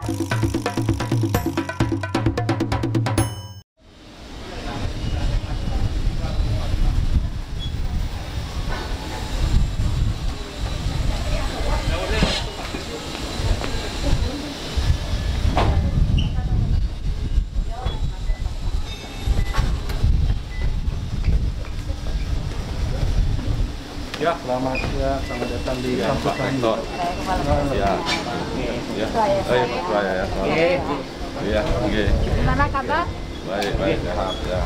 Ya, selamat datang di kampus kami. Ya, ya, ya, oke. Gimana kabar? Baik, sehat ya.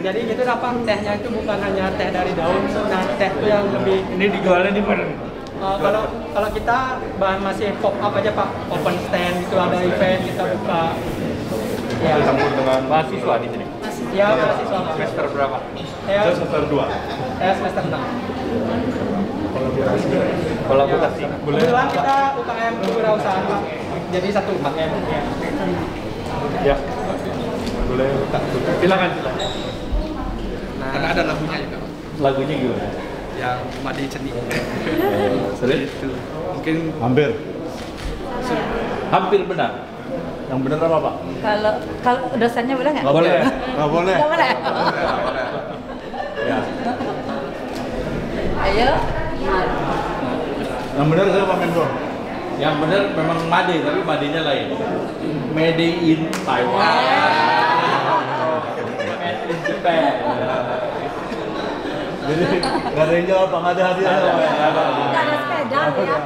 Jadi gitu Pak, tehnya itu bukan hanya teh dari daun, nah teh itu yang lebih ini dijualnya di mana? Kalau kita bahan masih pop up aja Pak, open stand itu ada event kita buka. Ya. Campur dengan mahasiswa di sini. Ya, mahasiswa. Semester berapa? Ya, semester 2. Ya, semester 6. Kolaborasi. Kebetulan kita UKM Kewirausahaan Pak. Jadi satu UKM ya. Ya. Boleh silakan. Nah, karena ada lagunya juga. Lagunya gimana? Yang Madi Ceni. Serius? Itu. Mungkin hampir benar. Yang benar apa, Pak? Kalau dosennya boleh nggak? Nggak boleh. Nggak boleh. Nggak boleh. Ya. Ayo. Yang benar saya Pak Menko. Yang benar memang Made, tapi Madenya lain. Made in Taiwan. Made in Japan. Jadi nggak ada yang jawab, nggak ada hadiah. Nggak ada sepeda ya.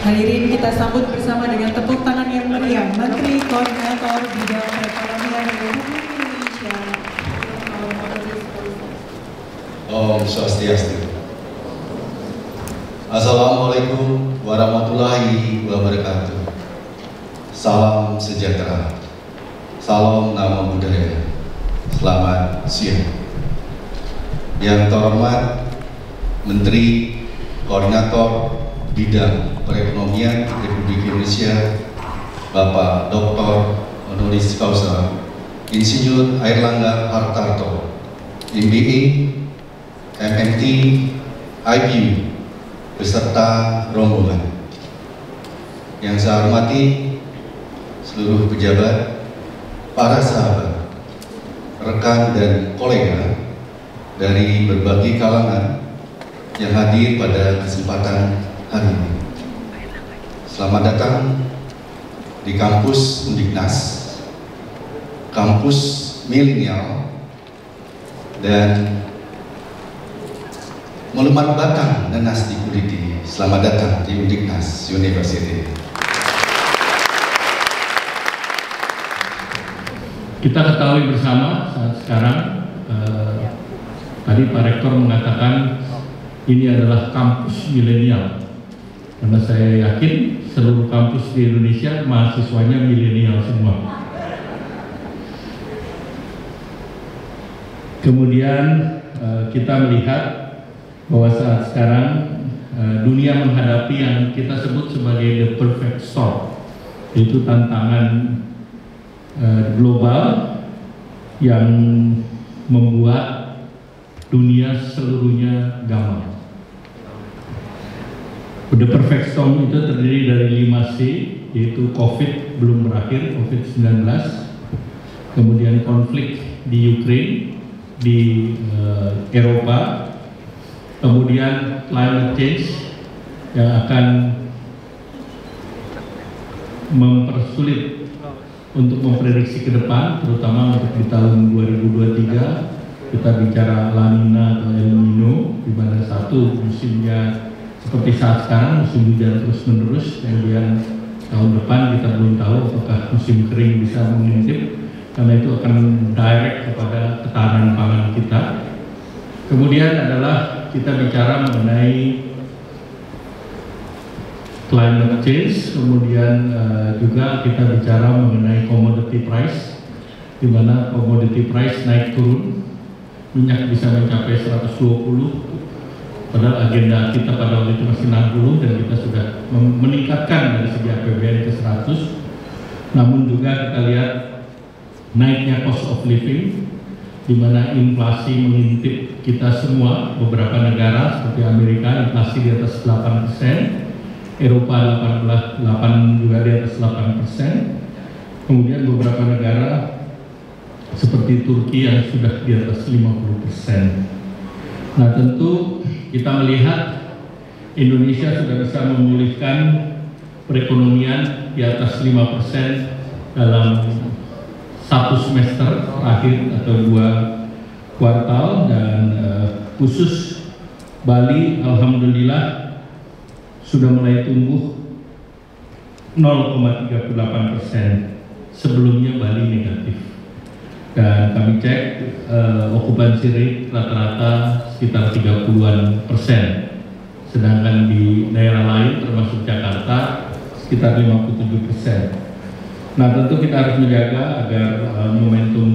Hadirin, kita sambut bersama dengan tepuk tangan yang meriah Menteri Koordinator Bidang Perekonomian Republik Indonesia. Om Swastiastu. Assalamualaikum warahmatullahi wabarakatuh. Salam sejahtera. Salam nama budaya. Selamat siang. Yang terhormat Menteri Koordinator Bidang Perekonomian Republik Indonesia, Bapak Dr. Honoris Causa Insinyur Airlangga Hartarto, MBA, MNT, IPU, beserta rombongan. Yang saya hormati seluruh pejabat, para sahabat, rekan dan kolega dari berbagai kalangan yang hadir pada kesempatan hari ini. Selamat datang di kampus Undiknas, kampus milenial dan Monumen Batang Nenas di Kuliti. Selamat datang di Undiknas University. Kita ketahui bersama saat sekarang, tadi Pak Rektor mengatakan ini adalah kampus milenial. Karena saya yakin seluruh kampus di Indonesia mahasiswanya milenial semua. Kemudian kita melihat bahwa saat sekarang dunia menghadapi yang kita sebut sebagai the perfect storm, yaitu tantangan global yang membuat dunia seluruhnya gamang. The perfect storm itu terdiri dari 5C, yaitu COVID belum berakhir, COVID-19, kemudian konflik di Ukraine, di Eropa, kemudian climate change yang akan mempersulit untuk memprediksi ke depan, terutama untuk di tahun 2023. Kita bicara La Nina atau El Nino, di mana satu musimnya seperti saat sekarang musim hujan terus menerus, kemudian tahun depan kita belum tahu apakah musim kering bisa mengintip, karena itu akan direct kepada ketahanan pangan kita. Kemudian adalah kita bicara mengenai climate change, kemudian juga kita bicara mengenai commodity price, di mana commodity price naik turun, minyak bisa mencapai 120, padahal agenda kita pada waktu itu masih 60 dan kita sudah meningkatkan dari segi APBN ke 100. Namun juga kita lihat naiknya cost of living, di mana inflasi mengintip kita semua. Beberapa negara seperti Amerika inflasi di atas 8%, Eropa 8 juga di atas 8%, kemudian beberapa negara seperti Turki yang sudah di atas 50%. Nah, tentu kita melihat Indonesia sudah bisa memulihkan perekonomian di atas 5% dalam satu semester akhir atau 2 kuartal, dan khusus Bali alhamdulillah sudah mulai tumbuh 0,38%. Sebelumnya Bali negatif. Dan kami cek okupansi rate rata-rata sekitar 30-an persen, sedangkan di daerah lain termasuk Jakarta sekitar 57%. Nah, tentu kita harus menjaga agar momentum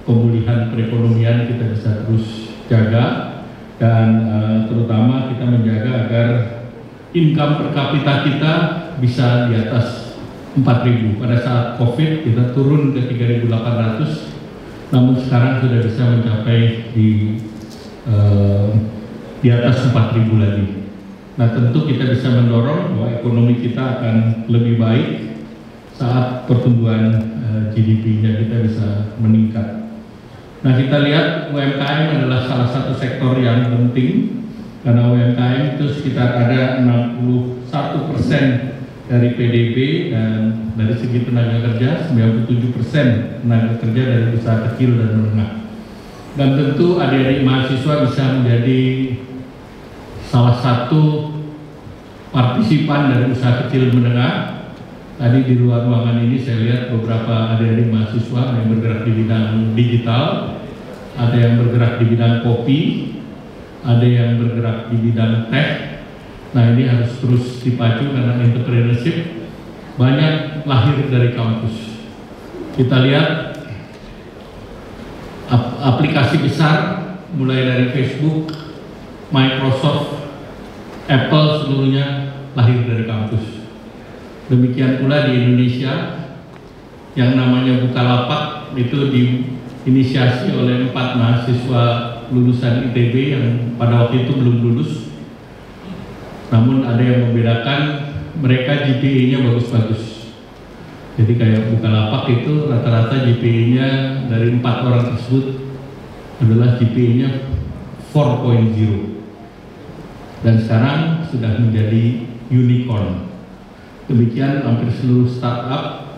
pemulihan perekonomian kita bisa terus jaga, dan terutama kita menjaga agar income per kapita kita bisa di atas 4.000. Pada saat COVID kita turun ke 3.800, namun sekarang sudah bisa mencapai di atas 4.000 lagi. Nah, tentu kita bisa mendorong bahwa ekonomi kita akan lebih baik saat pertumbuhan GDP-nya kita bisa meningkat. Nah, kita lihat UMKM adalah salah satu sektor yang penting, karena UMKM itu sekitar ada 61% dari PDB, dan dari segi tenaga kerja 97% tenaga kerja dari usaha kecil dan menengah. Dan tentu adik-adik mahasiswa bisa menjadi salah satu partisipan dari usaha kecil menengah. Tadi di luar ruangan ini saya lihat beberapa adik-adik mahasiswa yang bergerak di bidang digital, ada yang bergerak di bidang kopi, ada yang bergerak di bidang tech. Nah, ini harus terus dipacu karena entrepreneurship banyak lahir dari kampus. Kita lihat aplikasi besar mulai dari Facebook, Microsoft, Apple, seluruhnya lahir dari kampus. Demikian pula di Indonesia yang namanya Bukalapak itu diinisiasi oleh 4 mahasiswa lulusan ITB yang pada waktu itu belum lulus. Namun ada yang membedakan, mereka GPA-nya bagus-bagus. Jadi kayak Bukalapak itu rata-rata GPA-nya dari 4 orang tersebut adalah GPA-nya 4.0. Dan sekarang sudah menjadi unicorn. Demikian hampir seluruh startup,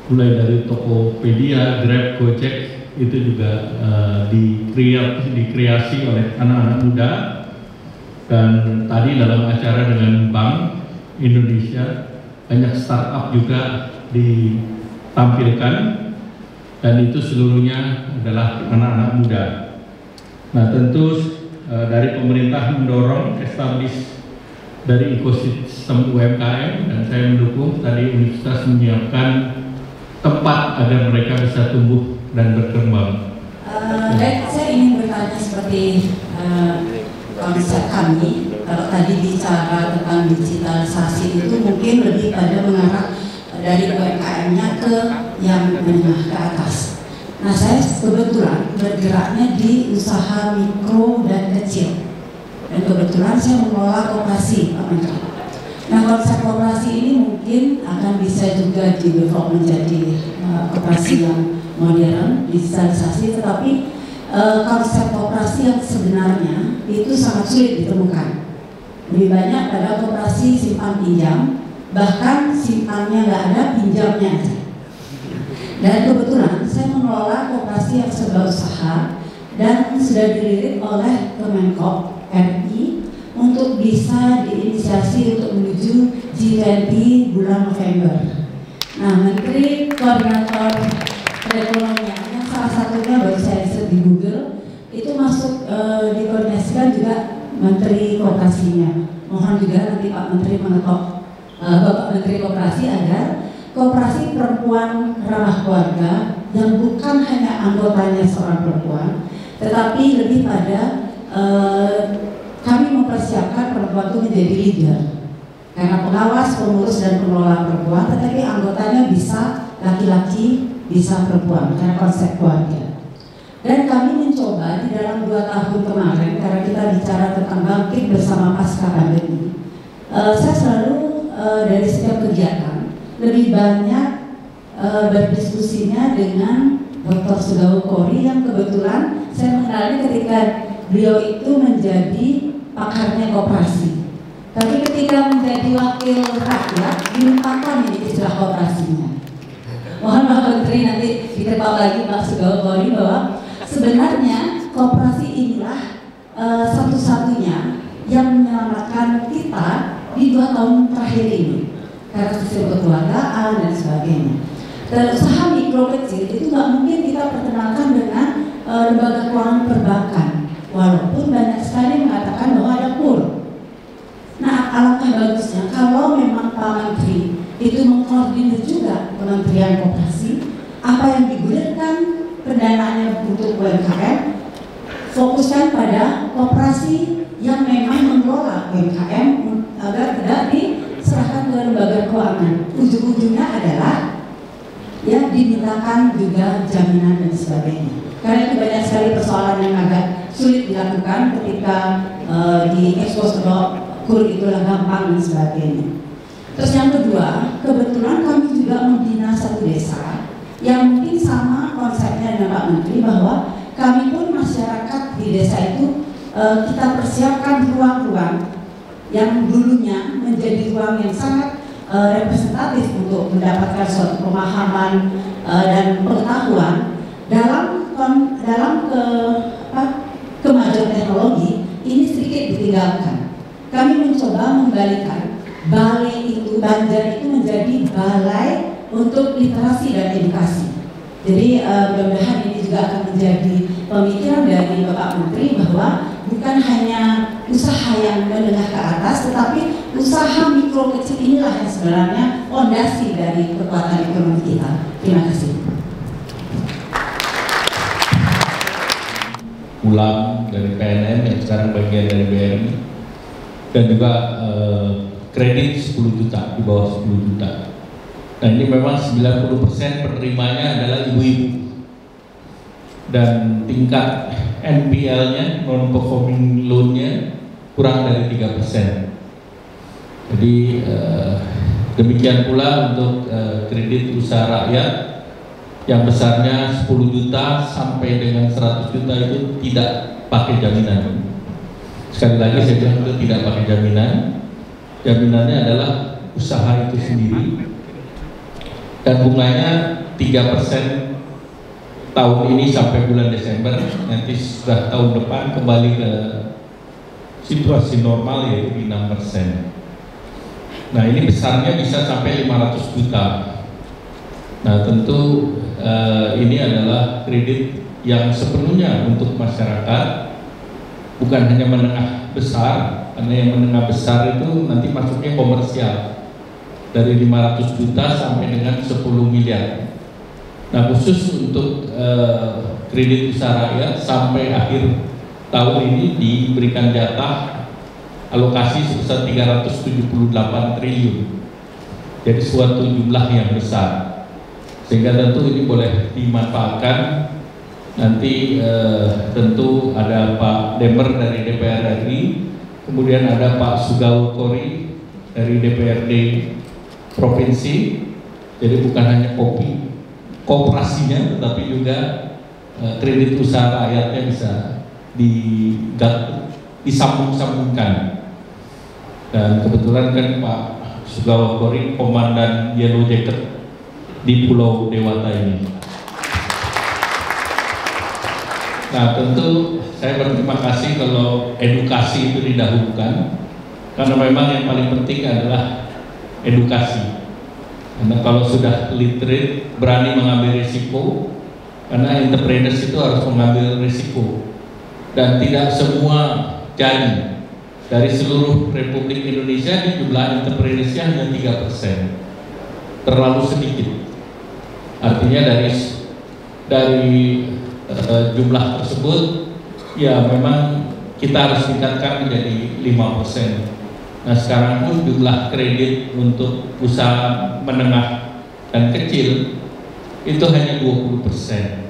mulai dari Tokopedia, Grab, Gojek, itu juga dikreasi oleh anak-anak muda. Dan tadi dalam acara dengan Bank Indonesia, banyak startup juga ditampilkan, dan itu seluruhnya adalah anak-anak muda. Nah, tentu dari pemerintah mendorong establish dari ekosistem UMKM, dan saya mendukung tadi universitas menyiapkan tempat agar mereka bisa tumbuh dan berkembang. Dan saya ingin bertanya seperti konsep kami, kalau tadi bicara tentang digitalisasi itu mungkin lebih pada mengarah dari UMKM-nya ke yang menengah ke atas. Nah, saya kebetulan bergeraknya di usaha mikro dan kecil. Dan kebetulan saya mengelola koperasi, Pak Menteri. Nah, konsep koperasi ini mungkin akan bisa juga di-develop menjadi koperasi yang modern, digitalisasi, tetapi konsep koperasi yang sebenarnya itu sangat sulit ditemukan. Lebih banyak pada koperasi simpan pinjam, bahkan simpannya nggak ada, pinjamnya aja. Dan kebetulan saya mengelola koperasi yang serba usaha dan sudah dilirik oleh Kemenko RI untuk bisa diinisiasi untuk menuju G20 bulan November. Nah, Menteri Koordinator Perekonomian yang salah satunya baru saya lihat di Google itu masuk dikoordinasikan juga Menteri Kooperasinya. Mohon juga nanti Pak Menteri mengetok Bapak Menteri Koperasi agar Koperasi Perempuan Ramah Keluarga yang bukan hanya anggotanya seorang perempuan, tetapi lebih pada kami mempersiapkan perempuan itu menjadi leader. Karena pengawas, pengurus, dan pengelola perempuan, tetapi anggotanya bisa laki-laki, bisa perempuan, karena konsep keluarga. Dan kami mencoba di dalam 2 tahun kemarin, karena kita bicara tentang bangkit bersama pasca pandemi, saya selalu dari setiap kegiatan lebih banyak berdiskusinya dengan Dr. Sugawo Kori yang kebetulan saya mengenalnya ketika beliau itu menjadi pakarnya koperasi. Tapi ketika menjadi wakil rakyat, dilupakan ini istilah koperasinya. Mohon Pak Menteri nanti diketahui lagi Pak Sugawo Kori bahwa sebenarnya koperasi inilah satu-satunya yang menyelamatkan kita di 2 tahun terakhir ini. Karena sistem kekeluargaan dan sebagainya. Dan usaha mikro kecil itu nggak mungkin kita perkenalkan dengan lembaga keuangan perbankan. Walaupun banyak sekali mengatakan bahwa ada KUR. Nah, alangkah bagusnya kalau memang Pak Menteri itu mengkoordinir juga Kementerian Koperasi, apa yang digulirkan pendanaannya untuk UMKM, fokuskan pada koperasi yang memang mengelola UMKM agar tidak diserahkan ke lembaga keuangan. Ujung-ujungnya adalah ya dimintakan juga jaminan dan sebagainya. Karena itu banyak sekali persoalan yang agak sulit dilakukan ketika di ekspos KUR itulah gampang dan sebagainya. Terus yang kedua, kebetulan kami juga membina satu desa yang mungkin sama konsepnya dengan Pak Menteri, bahwa kami pun masyarakat di desa itu kita persiapkan ruang-ruang yang dulunya menjadi ruang yang sangat representatif untuk mendapatkan suatu pemahaman dan pengetahuan dalam kemajuan teknologi ini sedikit ditinggalkan. Kami mencoba membalikan balai itu, Banjar itu menjadi balai untuk literasi dan edukasi. Jadi mudah-mudahan ini juga akan menjadi pemikiran dari Bapak Menteri bahwa bukan hanya usaha yang menengah ke atas, tetapi usaha mikro kecil inilah yang sebenarnya fondasi dari kekuatan ekonomi kita. Terima kasih. Ulang dari PNM yang sekarang bagian dari BRI, dan juga kredit 10 juta, di bawah 10 juta. Nah ini memang 90% penerimanya adalah ibu-ibu, dan tingkat NPL-nya, non-performing loan-nya kurang dari 3%. Jadi demikian pula untuk kredit usaha rakyat yang besarnya 10 juta sampai dengan 100 juta itu tidak pakai jaminan. Sekali lagi saya bilang itu tidak pakai jaminan. Jaminannya adalah usaha itu sendiri, dan bunganya 3% tahun ini sampai bulan Desember. Nanti sudah tahun depan kembali ke situasi normal, yaitu di 6%. Nah ini besarnya bisa sampai 500 juta. Nah tentu ini adalah kredit yang sepenuhnya untuk masyarakat, bukan hanya menengah besar, karena yang menengah besar itu nanti masuknya komersial dari 500 juta sampai dengan 10 miliar. Nah khusus untuk kredit usaha rakyat sampai akhir tahun ini diberikan jatah alokasi sebesar 378 triliun. Jadi suatu jumlah yang besar, sehingga tentu ini boleh dimanfaatkan. Nanti tentu ada Pak Demer dari DPR RI, kemudian ada Pak Sugawo Kori dari DPRD Provinsi. Jadi bukan hanya kooperasinya, tetapi juga kredit usaha rakyatnya bisa disambung-sambungkan. Dan kebetulan kan Pak Sugawo Kori komandan Yellow Jacket di Pulau Dewata ini. Nah tentu saya berterima kasih kalau edukasi itu didahulukan, karena memang yang paling penting adalah edukasi. Karena kalau sudah literate, berani mengambil risiko, karena entrepreneurs itu harus mengambil risiko, dan tidak semua jadi. Dari seluruh Republik Indonesia jumlah entrepreneursnya hanya 3%, terlalu sedikit. Artinya dari jumlah tersebut ya memang kita harus tingkatkan menjadi 5%. Nah sekarang pun jumlah kredit untuk usaha menengah dan kecil itu hanya 20%.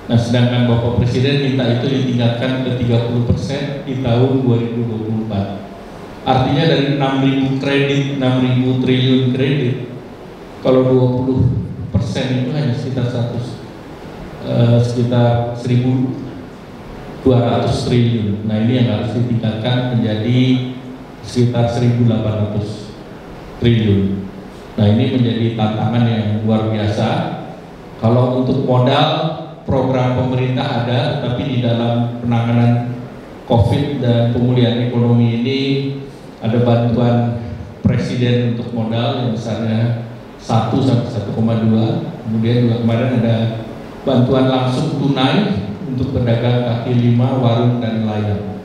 Nah sedangkan Bapak Presiden minta itu ditingkatkan ke 30% di tahun 2024. Artinya dari 6.000 kredit, 6.000 triliun kredit, kalau 20% itu hanya sekitar 1.200 triliun. Nah ini yang harus ditingkatkan menjadi sekitar 1.800 triliun. Nah ini menjadi tantangan yang luar biasa. Kalau untuk modal, program pemerintah ada, tapi di dalam penanganan COVID dan pemulihan ekonomi ini ada bantuan Presiden untuk modal yang besarnya 1 sampai 1,2. Kemudian juga kemarin ada bantuan langsung tunai untuk pedagang kaki lima, warung dan nelayan.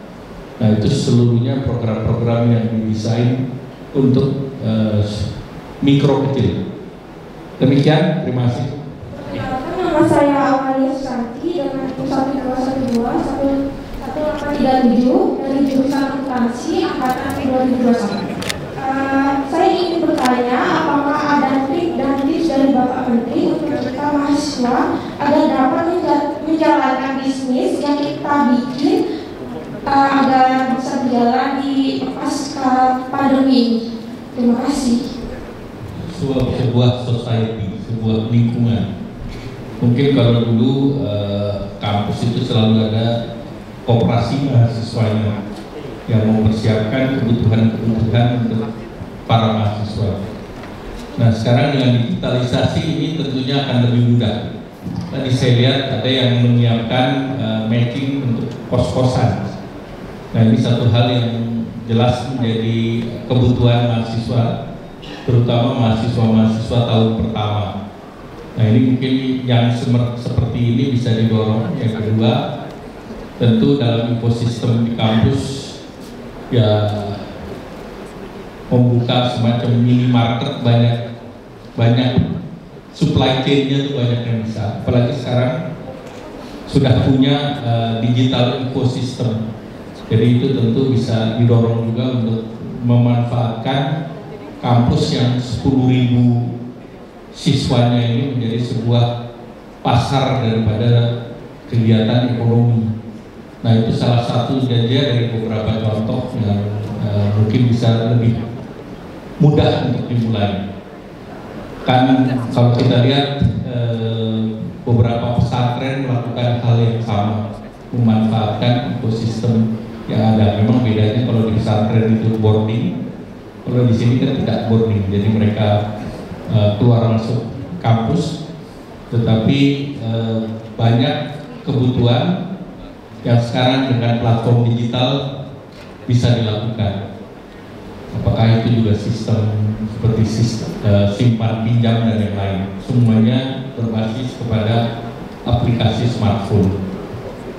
Nah itu seluruhnya program-program yang didesain untuk mikro kecil. Demikian, terima kasih. Nama saya Aurelia Susanti dengan 12212-1837 dari jurusan akuntansi angkatan 2021. Saya ingin bertanya, apakah ada trik dan tips dari Bapak Menteri untuk kita mahasiswa agar dapat menjalankan bisnis yang kita bikin agar bisa berjalan di pasca pandemi? Terima kasih. Sebuah society, sebuah lingkungan. Mungkin kalau dulu kampus itu selalu ada koperasi mahasiswanya yang mempersiapkan kebutuhan-kebutuhan untuk para mahasiswa. Nah sekarang dengan digitalisasi ini tentunya akan lebih mudah. Tadi saya lihat ada yang menyiapkan matching untuk kos-kosan. Nah ini satu hal yang jelas menjadi kebutuhan mahasiswa, terutama mahasiswa-mahasiswa tahun pertama. Nah ini mungkin yang seperti ini bisa didorong. Yang kedua, tentu dalam ekosistem di kampus ya membuka semacam minimarket, banyak supply chain-nya itu banyak yang bisa. Apalagi sekarang sudah punya digital ekosistem. Jadi itu tentu bisa didorong juga untuk memanfaatkan kampus yang 10.000 siswanya ini menjadi sebuah pasar daripada kegiatan ekonomi. Nah itu salah satu saja dari beberapa contoh yang mungkin bisa lebih mudah untuk dimulai. Kan kalau kita lihat beberapa pesantren melakukan hal yang sama, memanfaatkan ekosistem yang ada. Memang bedanya kalau di pesantren itu boarding, kalau di sini kan tidak boarding, jadi mereka keluar masuk kampus, tetapi banyak kebutuhan yang sekarang dengan platform digital bisa dilakukan. Apakah itu juga sistem seperti simpan pinjam dan yang lain, semuanya berbasis kepada aplikasi smartphone.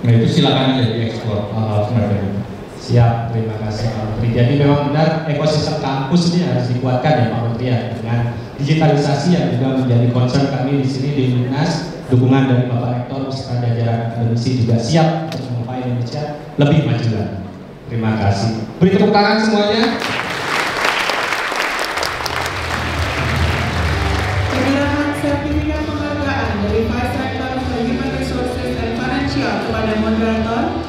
Nah itu silakan aja dieksplor hal-hal semacam itu. Siap, terima kasih Pak Menteri. Jadi memang benar ekosistem kampus ini harus dikuatkan ya Pak Menteri ya, dengan digitalisasi yang juga menjadi concern kami di sini di Unidnas. Dukungan dari Bapak Rektor beserta jajaran akademisi juga siap untuk membawa Indonesia lebih maju lagi. Terima kasih. Beri tepuk tangan semuanya. Penyerahan sertifikat penghargaan dari Vice Rector for Human Resources and Financial kepada moderator.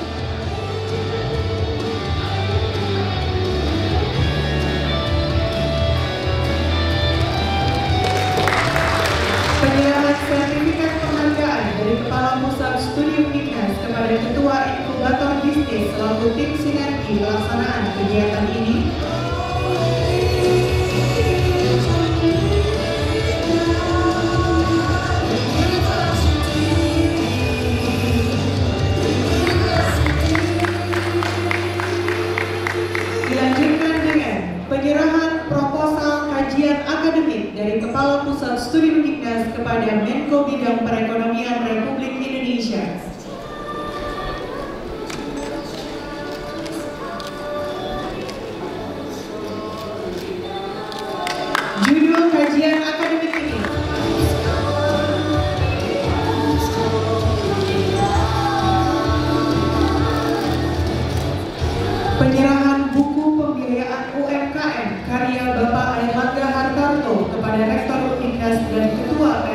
Penyerahan sertifikat penghargaan dari Kepala Pusat Studi Unidnas kepada Ketua Inkubator Bisnis selaku tim sinergi pelaksanaan kegiatan ini. Dilanjutkan dengan penyerahan proposal kajian akademik dari Kepala Pusat Studi Unidnas kepada Menko Bidang Perekonomian Republik Indonesia. kajian akademik ini. Penyerahan buku pembiayaan UMKM karya Bapak Airlangga Hartarto kepada Rektor Uniknas dan Ketua